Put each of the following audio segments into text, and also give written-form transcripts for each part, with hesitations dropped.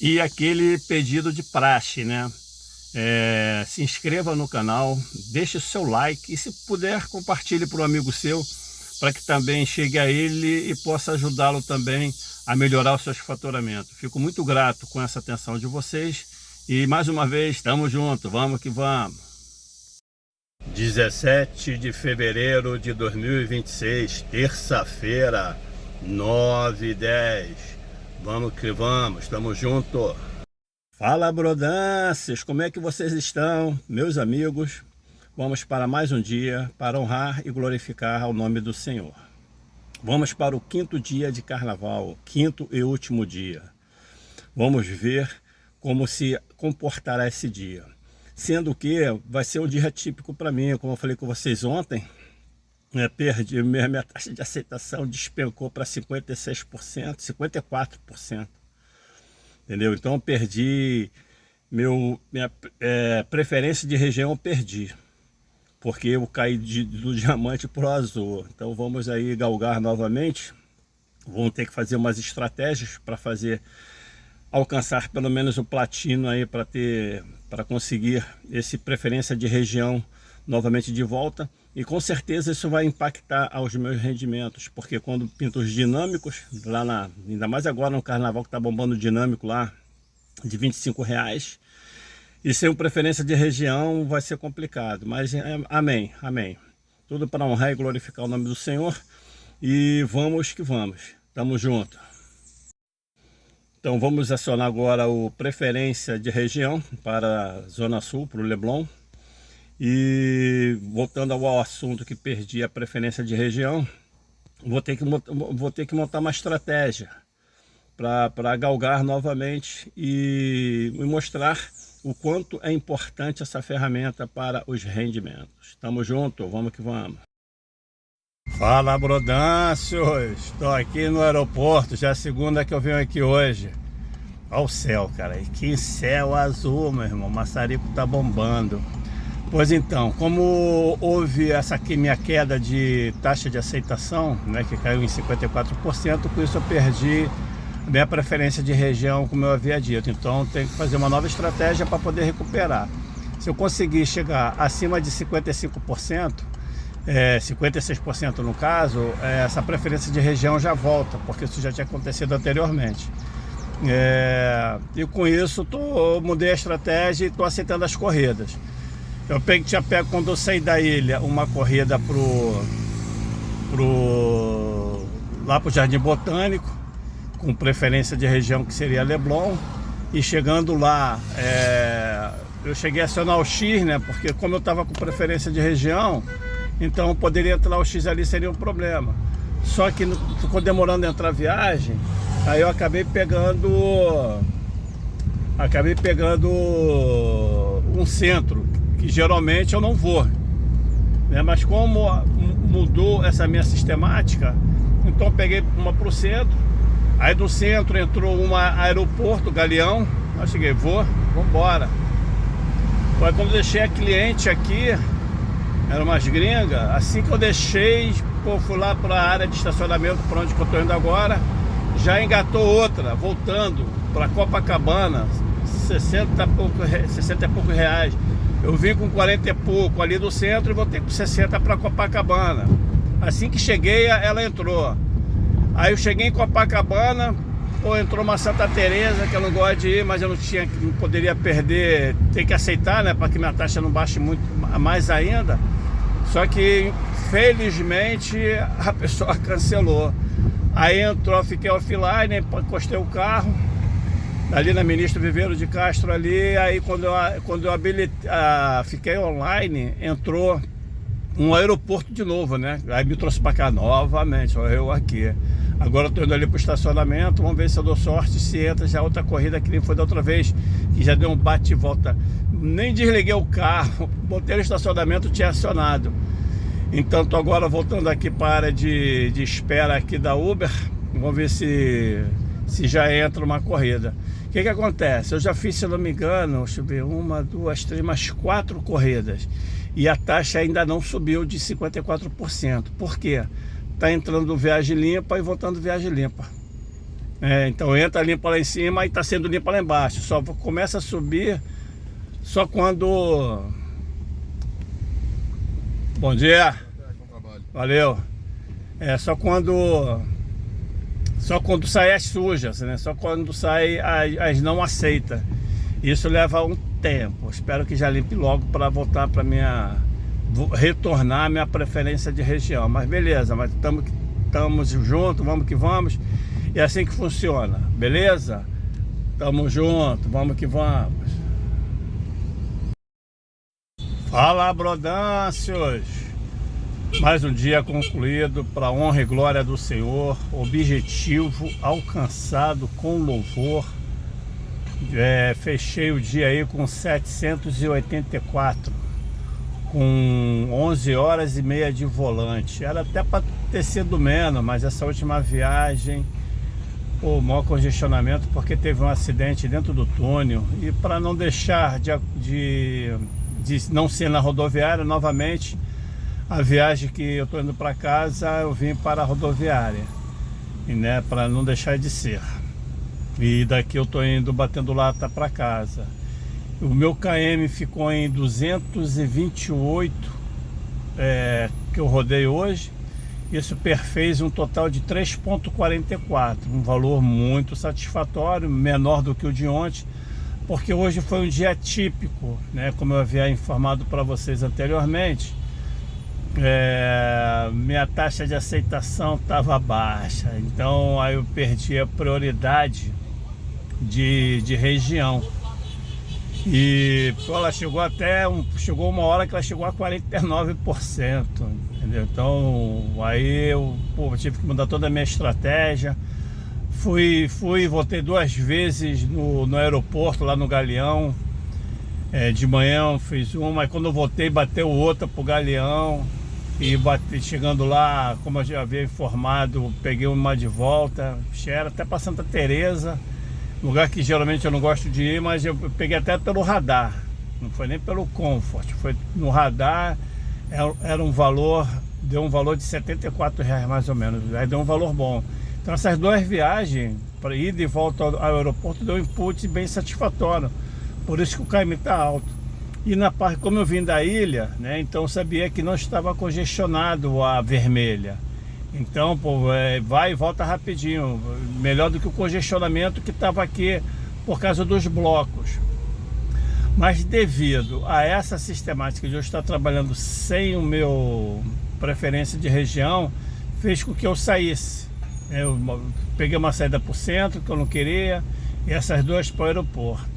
E aquele pedido de praxe, né? Se inscreva no canal, deixe o seu like e, se puder, compartilhe para um amigo seu, para que também chegue a ele e possa ajudá-lo também a melhorar os seus faturamentos. Fico muito grato com essa atenção de vocês e, mais uma vez, estamos juntos, vamos que vamos. 17 de fevereiro de 2026, terça-feira, 9h10. Vamos que vamos, estamos juntos. Fala, brodanças, como é que vocês estão, meus amigos? Vamos para mais um dia para honrar e glorificar ao nome do Senhor. Vamos para o 5º dia de carnaval, 5º e último dia. Vamos ver como se comportará esse dia. Sendo que vai ser um dia típico para mim, como eu falei com vocês ontem, perdi, minha taxa de aceitação despencou para 56%, 54%. Entendeu? Então eu perdi, minha preferência de região eu perdi, porque eu caí do diamante para o azul. Então vamos aí galgar novamente, vamos ter que fazer umas estratégias para alcançar pelo menos o platino aí, para conseguir esse preferência de região novamente de volta. E com certeza isso vai impactar aos meus rendimentos, porque quando pinto os dinâmicos, ainda mais agora no carnaval que está bombando o dinâmico lá, de R$25, e sem preferência de região vai ser complicado, mas amém, amém. Tudo para honrar e glorificar o nome do Senhor, e vamos que vamos, tamo junto. Então vamos acionar agora o preferência de região para a Zona Sul, para o Leblon. E voltando ao assunto que perdi a preferência de região, vou ter que montar uma estratégia para galgar novamente e mostrar o quanto é importante essa ferramenta para os rendimentos. Tamo junto, vamos que vamos. Fala, brodâncios! Estou aqui no aeroporto, já é a segunda que eu venho aqui hoje. Olha o céu, cara, que céu azul, meu irmão, o maçarico tá bombando. Pois então, como houve essa aqui minha queda de taxa de aceitação, né, que caiu em 54%, com isso eu perdi a minha preferência de região, como eu havia dito. Então tenho que fazer uma nova estratégia para poder recuperar. Se eu conseguir chegar acima de 55%, 56% no caso, essa preferência de região já volta, porque isso já tinha acontecido anteriormente. E com isso mudei a estratégia e estou aceitando as corridas. Eu tinha pego, quando eu saí da ilha, uma corrida lá pro Jardim Botânico, com preferência de região que seria Leblon. E chegando lá, eu cheguei a acionar o X, né? Porque como eu estava com preferência de região, então poderia entrar o X ali, seria um problema. Só que ficou demorando a entrar a viagem, aí eu acabei pegando um centro, que geralmente eu não vou, né? Mas como mudou essa minha sistemática, então eu peguei uma para o centro. Aí do centro entrou um aeroporto, Galeão. Eu cheguei, vamos embora. Aí quando eu deixei a cliente aqui, era umas gringas, assim que eu deixei, fui lá para a área de estacionamento, para onde que eu estou indo agora, já engatou outra, voltando para Copacabana, 60 e poucos reais. Eu vim com 40 e pouco ali do centro e voltei com 60 para Copacabana. Assim que cheguei, ela entrou. Aí eu cheguei em Copacabana, entrou uma Santa Teresa, que eu não gosto de ir, mas eu não poderia perder, tem que aceitar, né, para que minha taxa não baixe muito mais ainda. Só que, felizmente, a pessoa cancelou. Aí entrou, fiquei offline, encostei o carro ali na Ministro Viveiro de Castro ali. Aí quando eu fiquei online, entrou um aeroporto de novo, né? Aí me trouxe para cá novamente, ó, eu aqui. Agora eu tô indo ali pro estacionamento, vamos ver se eu dou sorte, se entra já outra corrida que nem foi da outra vez, que já deu um bate e volta. Nem desliguei o carro, botei no estacionamento, tinha acionado. Então tô agora voltando aqui para a área de espera aqui da Uber. Vamos ver se já entra uma corrida. O que acontece? Eu já fiz, se eu não me engano, deixa eu ver, 1, 2, 3, mais 4 corridas. E a taxa ainda não subiu de 54%. Por quê? Está entrando viagem limpa e voltando viagem limpa. Então entra, limpa lá em cima e está sendo limpa lá embaixo. Só começa a subir só quando... Bom dia. Valeu. Só quando sai as sujas, né? Só quando sai as não aceitas. Isso leva um tempo. Espero que já limpe logo para voltar para retornar a minha preferência de região. Mas beleza, mas estamos juntos, vamos que vamos. E é assim que funciona, beleza? Tamo junto, vamos que vamos. Fala, brodâncios! Mais um dia concluído para a honra e glória do Senhor. Objetivo alcançado com louvor. Fechei o dia aí com 784, com 11 horas e meia de volante. Era até para ter sido menos, mas essa última viagem, o maior congestionamento, porque teve um acidente dentro do túnel. E para não deixar de não ser na rodoviária novamente, a viagem que eu estou indo para casa, eu vim para a rodoviária, e né, para não deixar de ser. E daqui eu estou indo batendo lata para casa. O meu KM ficou em 228 que eu rodei hoje. Isso perfez um total de 3,44, um valor muito satisfatório, menor do que o de ontem, porque hoje foi um dia típico, né? Como eu havia informado para vocês anteriormente, minha taxa de aceitação estava baixa, então aí eu perdi a prioridade de região. E ela chegou chegou uma hora que ela chegou a 49%, entendeu? Então aí eu tive que mudar toda a minha estratégia. Voltei 2 vezes no aeroporto, lá no Galeão. De manhã fiz uma, mas quando eu voltei, bateu outra pro Galeão. E chegando lá, como eu já havia informado, peguei uma de volta, era até para Santa Teresa, lugar que geralmente eu não gosto de ir, mas eu peguei até pelo radar, não foi nem pelo Comfort, foi no radar. Era um valor, deu um valor de R$74 mais ou menos, aí deu um valor bom. Então essas 2 viagens, para ir de volta ao aeroporto, deu um input bem satisfatório, por isso que o KM está alto. E na parte, como eu vim da ilha, né, então eu sabia que não estava congestionado a vermelha. Então, vai e volta rapidinho, melhor do que o congestionamento que estava aqui por causa dos blocos. Mas devido a essa sistemática de eu estar trabalhando sem o meu preferência de região, fez com que eu saísse. Eu peguei uma saída para o centro, que eu não queria, e essas 2 para o aeroporto.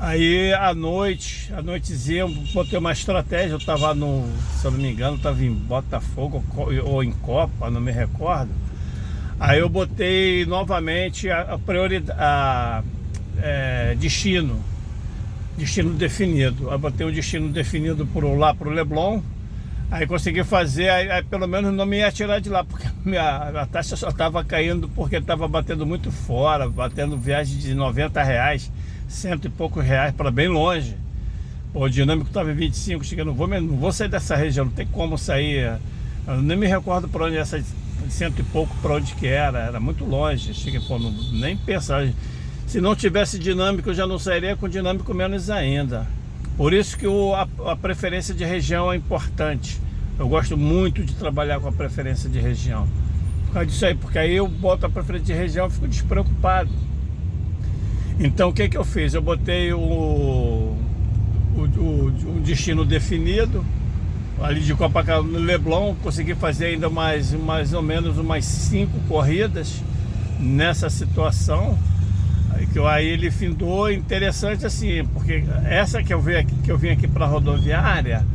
Aí à noitezinha, eu botei uma estratégia. Eu estava se eu não me engano, estava em Botafogo ou em Copa, não me recordo. Aí eu botei novamente a prioridade, destino definido. Aí botei o destino definido lá pro Leblon. Aí consegui fazer, aí pelo menos não me ia tirar de lá, porque a taxa só estava caindo porque estava batendo muito fora, batendo viagem de R$90, 100 e poucos reais para bem longe. O dinâmico estava em 25, cheguei, não vou sair dessa região, não tem como sair. Eu nem me recordo para onde essa 100 e pouco, para onde que era muito longe. Cheguei, nem pensar. Se não tivesse dinâmico, eu já não sairia, com dinâmico menos ainda. Por isso que a preferência de região é importante. Eu gosto muito de trabalhar com a preferência de região. Por causa disso aí, porque aí eu boto a preferência de região e fico despreocupado. Então o que eu fiz? Eu botei o destino definido, ali de Copacabana no Leblon. Consegui fazer ainda mais ou menos umas 5 corridas nessa situação. Aí ele findou interessante assim, porque essa que eu vim aqui para a rodoviária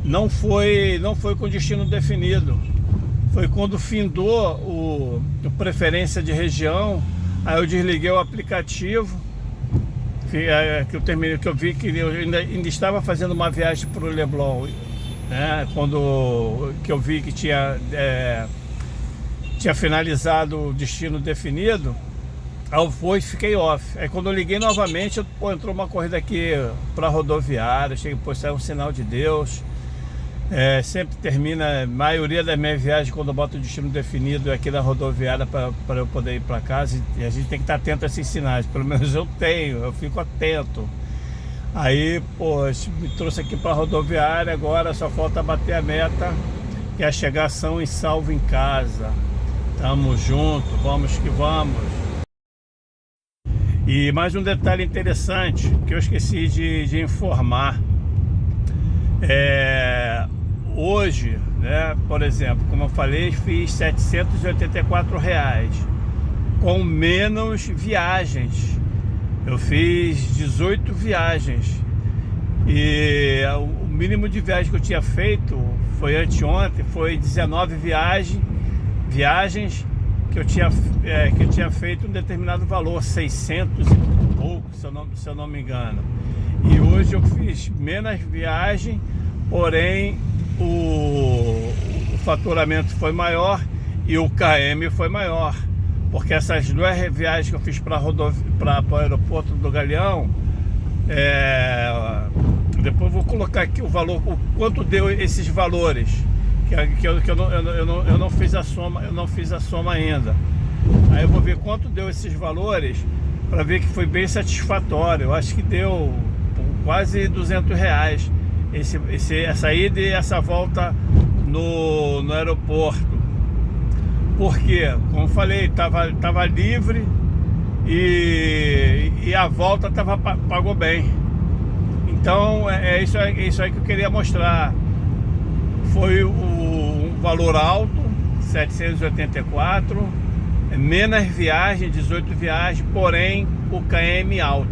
não foi com destino definido. Foi quando findou o preferência de região. Aí eu desliguei o aplicativo, que eu terminei, que eu vi que eu ainda estava fazendo uma viagem para o Leblon, né? Que eu vi que tinha finalizado o destino definido. Aí eu fiquei off. Aí quando eu liguei novamente, entrou uma corrida aqui para a rodoviária. Cheguei, isso é um sinal de Deus. Sempre termina, a maioria das minhas viagens, quando eu boto o destino definido, é aqui na rodoviária para eu poder ir para casa, e a gente tem que estar atento a esses sinais, pelo menos eu fico atento. Aí, pô, me trouxe aqui para a rodoviária, agora só falta bater a meta, que é chegar são e salvo em casa. Tamo junto, vamos que vamos. E mais um detalhe interessante que eu esqueci de informar. Hoje, né, por exemplo, como eu falei, fiz R$ 784 com menos viagens. Eu fiz 18 viagens e o mínimo de viagem que eu tinha feito foi anteontem, foi 19 viagens que eu tinha feito um determinado valor, 600 e pouco, se eu não me engano. E hoje eu fiz menos viagem, porém o faturamento foi maior e o KM foi maior, porque essas duas viagens que eu fiz para o aeroporto do Galeão, depois eu vou colocar aqui o valor, o quanto deu esses valores, que eu não fiz a soma ainda. Aí eu vou ver quanto deu esses valores para ver que foi bem satisfatório. Eu acho que deu quase R$ 200 essa ida e essa volta no aeroporto. Porque, como eu falei, tava livre e a volta pagou bem. Então é isso aí que eu queria mostrar. Foi um valor alto, 784, menos viagem, 18 viagens, porém o KM alto,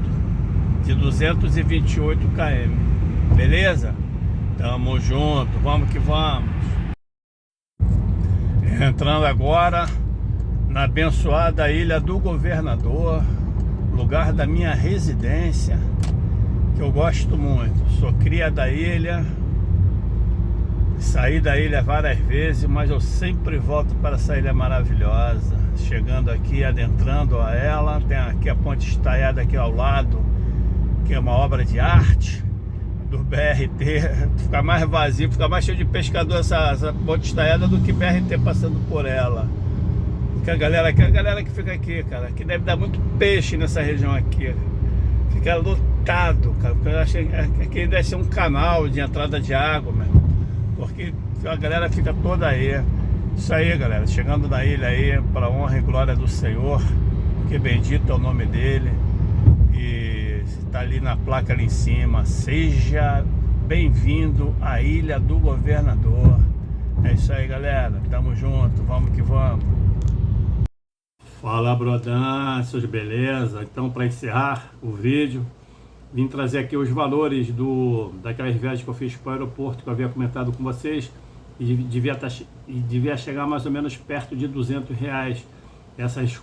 de 228 km. Beleza? Tamo junto, vamos que vamos. Entrando agora na abençoada Ilha do Governador, lugar da minha residência, que eu gosto muito. Sou cria da ilha, saí da ilha várias vezes, mas eu sempre volto para essa ilha maravilhosa. Chegando aqui, adentrando a ela, tem aqui a ponte estaiada aqui ao lado, que é uma obra de arte do BRT. Fica mais vazio, fica mais cheio de pescador essa ponte estaiada do que BRT passando por ela. Porque a galera que fica aqui, cara, que deve dar muito peixe nessa região aqui. Fica lotado, cara, porque eu acho que aqui deve ser um canal de entrada de água, mesmo. Porque a galera fica toda aí. Isso aí, galera, chegando na ilha aí, para honra e glória do Senhor, porque bendito é o nome dele. E está ali na placa ali em cima: seja bem-vindo à Ilha do Governador. É isso aí, galera, tamo junto, vamos que vamos. Fala, brodanços, beleza? Então, para encerrar o vídeo, vim trazer aqui os valores daquelas viagens que eu fiz para o aeroporto, que eu havia comentado com vocês, e devia chegar mais ou menos perto de R$ 200 essas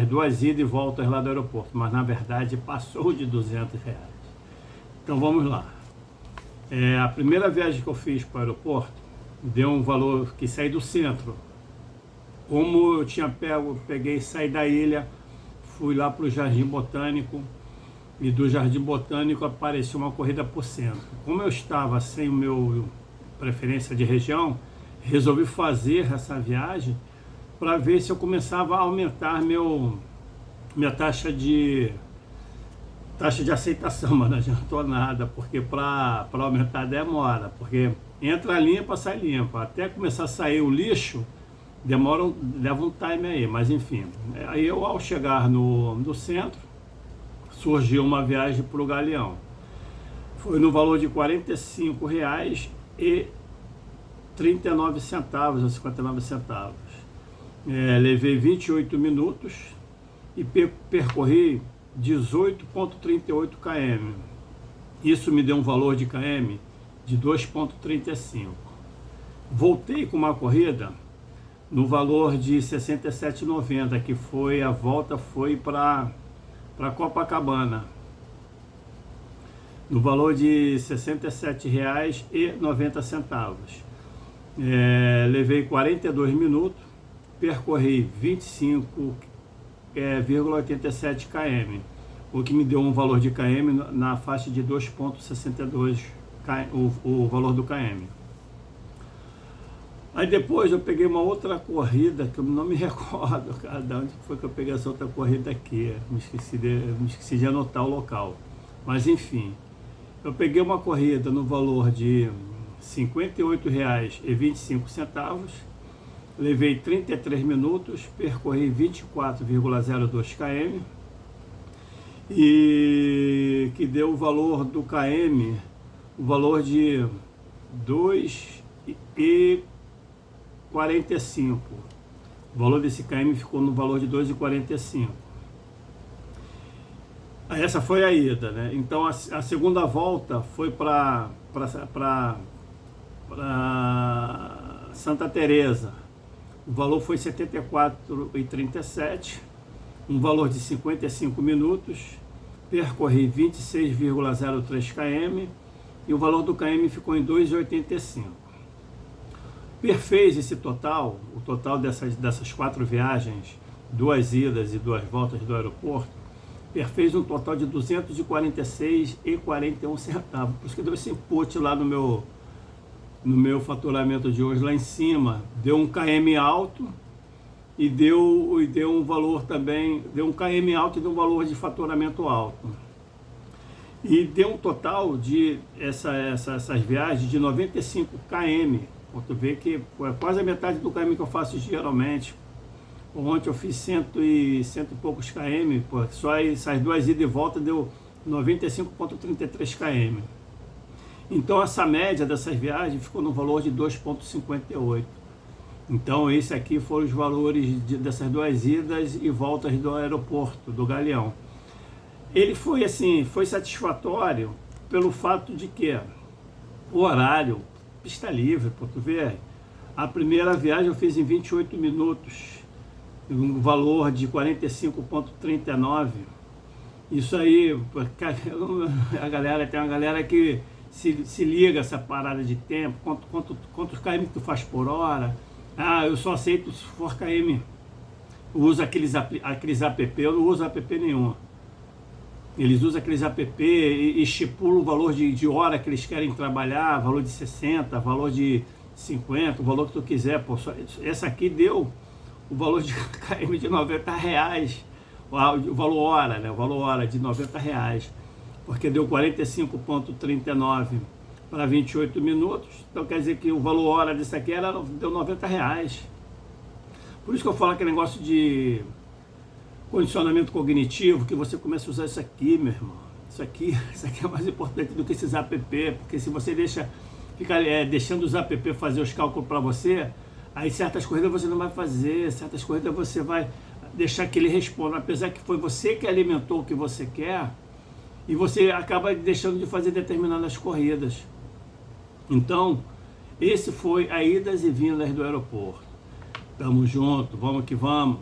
duas idas e voltas lá do aeroporto, mas na verdade passou de R$ 200. Então vamos lá. A primeira viagem que eu fiz para o aeroporto deu um valor que saí do centro. Como eu tinha saí da ilha, fui lá para o Jardim Botânico, e do Jardim Botânico apareceu uma corrida por centro. Como eu estava sem o meu preferência de região, resolvi fazer essa viagem para ver se eu começava a aumentar minha taxa de aceitação, mas não adiantou nada, porque para aumentar demora, porque entra limpa, sai limpa, até começar a sair o lixo, leva um time aí, mas enfim. Aí eu, ao chegar no centro, surgiu uma viagem para o Galeão. Foi no valor de R$ 45,39 ou 59 centavos. Levei 28 minutos e percorri 18,38 km. Isso me deu um valor de km de 2,35. Voltei com uma corrida no valor de R$ 67,90, que foi a volta, foi para Copacabana, no valor de R$ 67,90. Levei 42 minutos, percorri 25,87 km, o que me deu um valor de km na faixa de 2,62 o valor do km. Aí depois eu peguei uma outra corrida, que eu não me recordo, cara, de onde foi que eu peguei essa outra corrida aqui. Me esqueci de anotar o local. Mas enfim, eu peguei uma corrida no valor de R$ 58,25, levei 33 minutos, percorri 24,02 km, e que deu o valor do km, o valor de 2,45. O valor desse km ficou no valor de 2,45. Essa foi a ida, né? Então a segunda volta foi para Santa Teresa. O valor foi 74,37, um valor de 55 minutos, percorri 26,03 km e o valor do km ficou em 2,85. Perfez esse total, o total dessas 4 viagens, 2 idas e 2 voltas do aeroporto, perfez um total de 246,41 centavos. Por isso que deu esse input lá no meu faturamento de hoje, lá em cima. Deu um KM alto e deu um valor também, deu um KM alto e deu um valor de faturamento alto. E deu um total de essas viagens de 95 km. Tu vê que é quase a metade do km que eu faço geralmente. Ontem eu fiz cento e poucos km, só essas 2 idas e volta deu 95,33 km. Então essa média dessas viagens ficou no valor de 2,58. Então esse aqui foram os valores dessas 2 idas e voltas do aeroporto, do Galeão. Ele foi assim, foi satisfatório pelo fato de que o horário, pista livre, pô, tu vê, a primeira viagem eu fiz em 28 minutos, um valor de 45,39. Isso aí, a galera, tem uma galera que se liga essa parada de tempo, quantos km tu faz por hora. Ah, eu só aceito se for km. Eu uso aqueles app, eu não uso app nenhum. Eles usam aqueles app e estipulam o valor de hora que eles querem trabalhar, valor de 60, valor de 50, o valor que tu quiser. Pô, essa aqui deu o valor de km de R$90, o valor hora, né? O valor hora de R$90, porque deu 45,39 para 28 minutos. Então quer dizer que o valor hora desse aqui deu R$90. Por isso que eu falo aquele negócio de condicionamento cognitivo, que você começa a usar isso aqui, meu irmão. Isso aqui é mais importante do que esses app, porque se você ficar deixando os app fazer os cálculos para você, aí certas corridas você não vai fazer, certas corridas você vai deixar que ele responda, apesar que foi você que alimentou o que você quer, e você acaba deixando de fazer determinadas corridas. Então, esse foi a idas e vindas do aeroporto. Tamo junto, vamos que vamos.